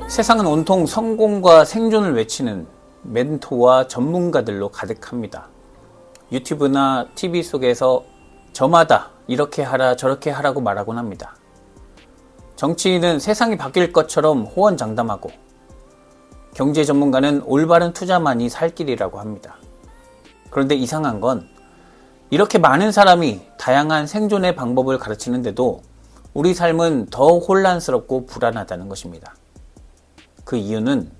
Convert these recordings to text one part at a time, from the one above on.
세상은 온통 성공과 생존을 외치는 멘토와 전문가들로 가득합니다. 유튜브나 TV 속에서 저마다 이렇게 하라 저렇게 하라고 말하곤 합니다. 정치인은 세상이 바뀔 것처럼 호언장담하고, 경제 전문가는 올바른 투자만이 살 길이라고 합니다. 그런데 이상한 건 이렇게 많은 사람이 다양한 생존의 방법을 가르치는데도 우리 삶은 더 혼란스럽고 불안하다는 것입니다. 그 이유는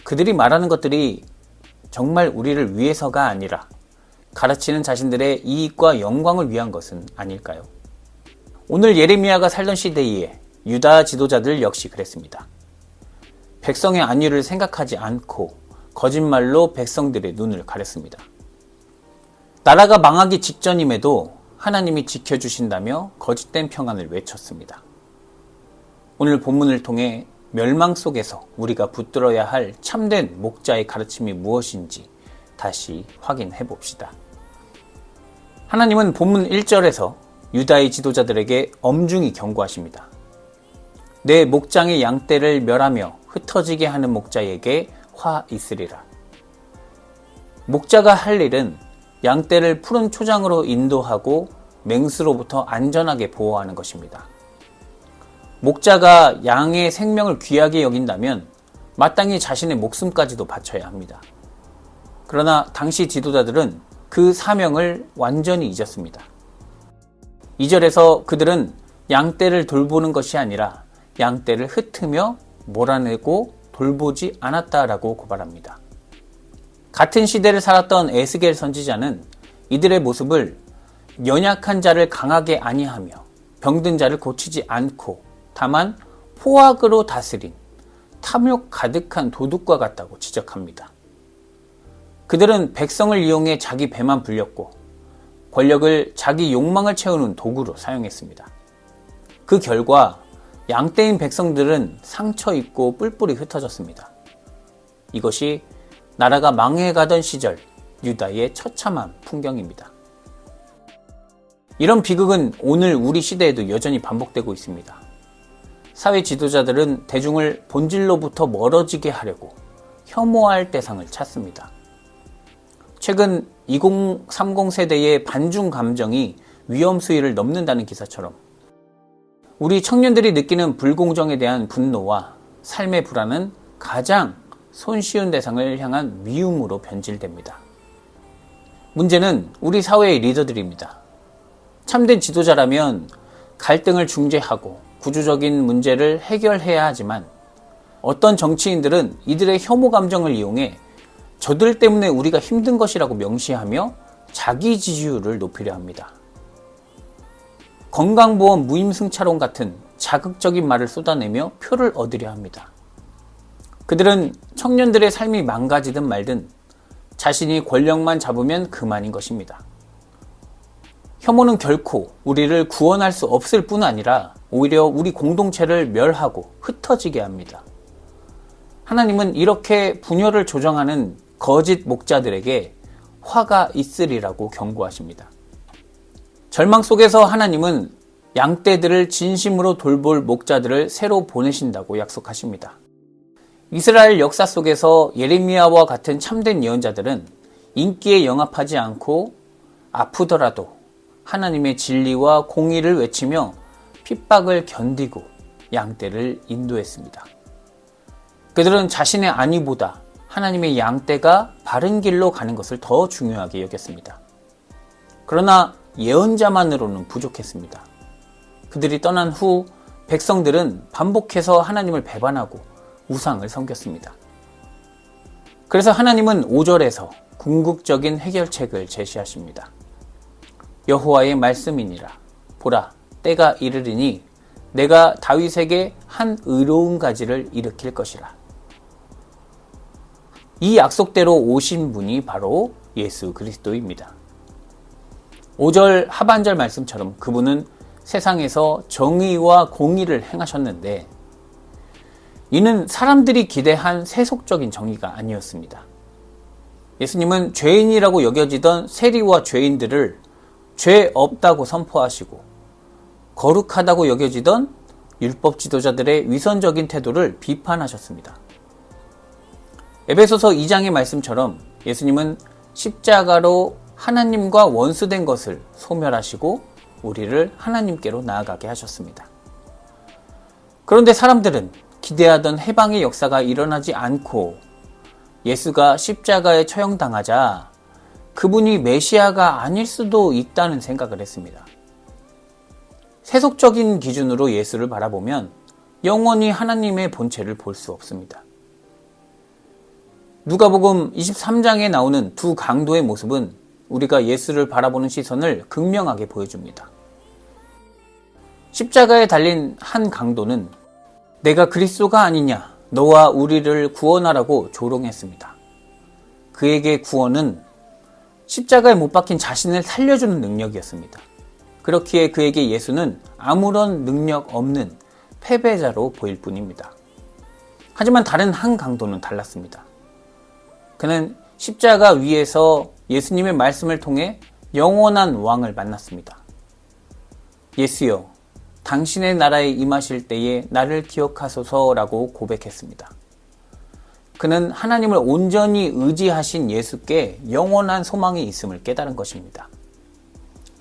그들이 말하는 것들이 정말 우리를 위해서가 아니라 가르치는 자신들의 이익과 영광을 위한 것은 아닐까요? 오늘 예레미야가 살던 시대에 유다 지도자들 역시 그랬습니다. 백성의 안위를 생각하지 않고 거짓말로 백성들의 눈을 가렸습니다. 나라가 망하기 직전임에도 하나님이 지켜주신다며 거짓된 평안을 외쳤습니다. 오늘 본문을 통해 멸망 속에서 우리가 붙들어야 할 참된 목자의 가르침이 무엇인지 다시 확인해 봅시다. 하나님은 본문 1절에서 유다의 지도자들에게 엄중히 경고하십니다. 내 목장의 양떼를 멸하며 흩어지게 하는 목자에게 화 있으리라. 목자가 할 일은 양떼를 푸른 초장으로 인도하고 맹수로부터 안전하게 보호하는 것입니다. 목자가 양의 생명을 귀하게 여긴다면 마땅히 자신의 목숨까지도 바쳐야 합니다. 그러나 당시 지도자들은 그 사명을 완전히 잊었습니다. 2절에서 그들은 양떼를 돌보는 것이 아니라 양떼를 흩으며 몰아내고 돌보지 않았다라고 고발합니다. 같은 시대를 살았던 에스겔 선지자는 이들의 모습을 연약한 자를 강하게 안위하며 병든 자를 고치지 않고 다만 포악으로 다스린 탐욕 가득한 도둑과 같다고 지적합니다. 그들은 백성을 이용해 자기 배만 불렸고 권력을 자기 욕망을 채우는 도구로 사용했습니다. 그 결과 양떼인 백성들은 상처 입고 뿔뿔이 흩어졌습니다. 이것이 나라가 망해가던 시절 유다의 처참한 풍경입니다. 이런 비극은 오늘 우리 시대에도 여전히 반복되고 있습니다. 사회 지도자들은 대중을 본질로부터 멀어지게 하려고 혐오할 대상을 찾습니다. 최근 2030 세대의 반중 감정이 위험 수위를 넘는다는 기사처럼 우리 청년들이 느끼는 불공정에 대한 분노와 삶의 불안은 가장 손쉬운 대상을 향한 미움으로 변질됩니다. 문제는 우리 사회의 리더들입니다. 참된 지도자라면 갈등을 중재하고 구조적인 문제를 해결해야 하지만 어떤 정치인들은 이들의 혐오 감정을 이용해 저들 때문에 우리가 힘든 것이라고 명시하며 자기 지지율을 높이려 합니다. 건강보험 무임승차론 같은 자극적인 말을 쏟아내며 표를 얻으려 합니다. 그들은 청년들의 삶이 망가지든 말든 자신이 권력만 잡으면 그만인 것입니다. 혐오는 결코 우리를 구원할 수 없을 뿐 아니라 오히려 우리 공동체를 멸하고 흩어지게 합니다. 하나님은 이렇게 분열을 조정하는 거짓 목자들에게 화가 있으리라고 경고하십니다. 절망 속에서 하나님은 양떼들을 진심으로 돌볼 목자들을 새로 보내신다고 약속하십니다. 이스라엘 역사 속에서 예레미야와 같은 참된 예언자들은 인기에 영합하지 않고 아프더라도 하나님의 진리와 공의를 외치며 핍박을 견디고 양떼를 인도했습니다. 그들은 자신의 안위보다 하나님의 양떼가 바른 길로 가는 것을 더 중요하게 여겼습니다. 그러나 예언자만으로는 부족했습니다. 그들이 떠난 후 백성들은 반복해서 하나님을 배반하고 우상을 섬겼습니다. 그래서 하나님은 5절에서 궁극적인 해결책을 제시하십니다. 여호와의 말씀이니라. 보라, 때가 이르리니 내가 다윗에게 한 의로운 가지를 일으킬 것이라. 이 약속대로 오신 분이 바로 예수 그리스도입니다. 5절 하반절 말씀처럼 그분은 세상에서 정의와 공의를 행하셨는데 이는 사람들이 기대한 세속적인 정의가 아니었습니다. 예수님은 죄인이라고 여겨지던 세리와 죄인들을 죄 없다고 선포하시고 거룩하다고 여겨지던 율법 지도자들의 위선적인 태도를 비판하셨습니다. 에베소서 2장의 말씀처럼 예수님은 십자가로 하나님과 원수된 것을 소멸하시고 우리를 하나님께로 나아가게 하셨습니다. 그런데 사람들은 기대하던 해방의 역사가 일어나지 않고 예수가 십자가에 처형당하자 그분이 메시아가 아닐 수도 있다는 생각을 했습니다. 세속적인 기준으로 예수를 바라보면 영원히 하나님의 본체를 볼 수 없습니다. 누가복음 23장에 나오는 두 강도의 모습은 우리가 예수를 바라보는 시선을 극명하게 보여줍니다. 십자가에 달린 한 강도는 내가 그리스도가 아니냐, 너와 우리를 구원하라고 조롱했습니다. 그에게 구원은 십자가에 못 박힌 자신을 살려주는 능력이었습니다. 그렇기에 그에게 예수는 아무런 능력 없는 패배자로 보일 뿐입니다. 하지만 다른 한 강도는 달랐습니다. 그는 십자가 위에서 예수님의 말씀을 통해 영원한 왕을 만났습니다. 예수여, 당신의 나라에 임하실 때에 나를 기억하소서라고 고백했습니다. 그는 하나님을 온전히 의지하신 예수께 영원한 소망이 있음을 깨달은 것입니다.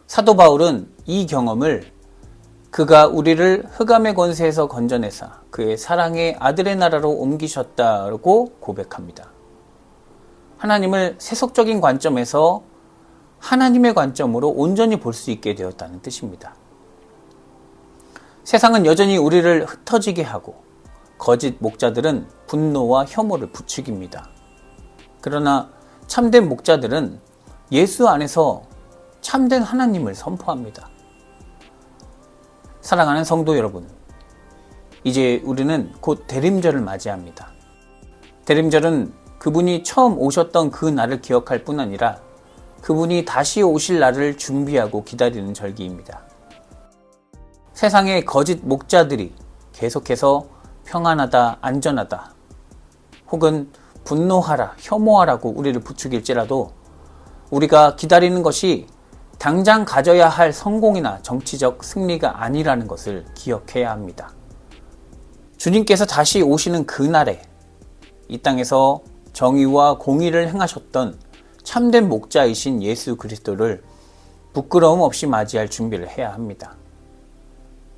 사도 바울은 이 경험을 그가 우리를 흑암의 권세에서 건져내사 그의 사랑의 아들의 나라로 옮기셨다고 고백합니다. 하나님을 세속적인 관점에서 하나님의 관점으로 온전히 볼 수 있게 되었다는 뜻입니다. 세상은 여전히 우리를 흩어지게 하고 거짓 목자들은 분노와 혐오를 부추깁니다. 그러나 참된 목자들은 예수 안에서 참된 하나님을 선포합니다. 사랑하는 성도 여러분, 이제 우리는 곧 대림절을 맞이합니다. 대림절은 그분이 처음 오셨던 그 날을 기억할 뿐 아니라 그분이 다시 오실 날을 준비하고 기다리는 절기입니다. 세상의 거짓 목자들이 계속해서 평안하다, 안전하다, 혹은 분노하라, 혐오하라고 우리를 부추길지라도 우리가 기다리는 것이 당장 가져야 할 성공이나 정치적 승리가 아니라는 것을 기억해야 합니다. 주님께서 다시 오시는 그날에 이 땅에서 정의와 공의를 행하셨던 참된 목자이신 예수 그리스도를 부끄러움 없이 맞이할 준비를 해야 합니다.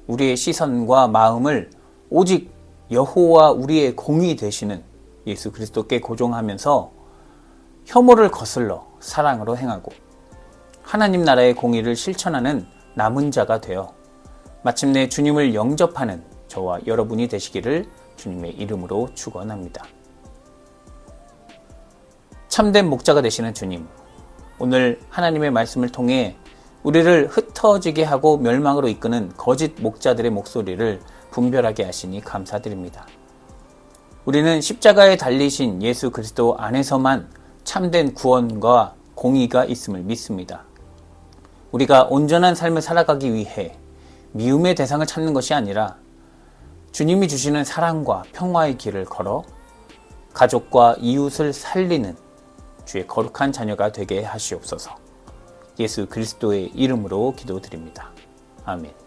우리의 시선과 마음을 오직 여호와 우리의 공의 되시는 예수 그리스도께 고정하면서 혐오를 거슬러 사랑으로 행하고 하나님 나라의 공의를 실천하는 남은 자가 되어 마침내 주님을 영접하는 저와 여러분이 되시기를 주님의 이름으로 축원합니다. 참된 목자가 되시는 주님, 오늘 하나님의 말씀을 통해 우리를 흩어지게 하고 멸망으로 이끄는 거짓 목자들의 목소리를 분별하게 하시니 감사드립니다. 우리는 십자가에 달리신 예수 그리스도 안에서만 참된 구원과 공의가 있음을 믿습니다. 우리가 온전한 삶을 살아가기 위해 미움의 대상을 찾는 것이 아니라 주님이 주시는 사랑과 평화의 길을 걸어 가족과 이웃을 살리는 주의 거룩한 자녀가 되게 하시옵소서. 예수 그리스도의 이름으로 기도드립니다. 아멘.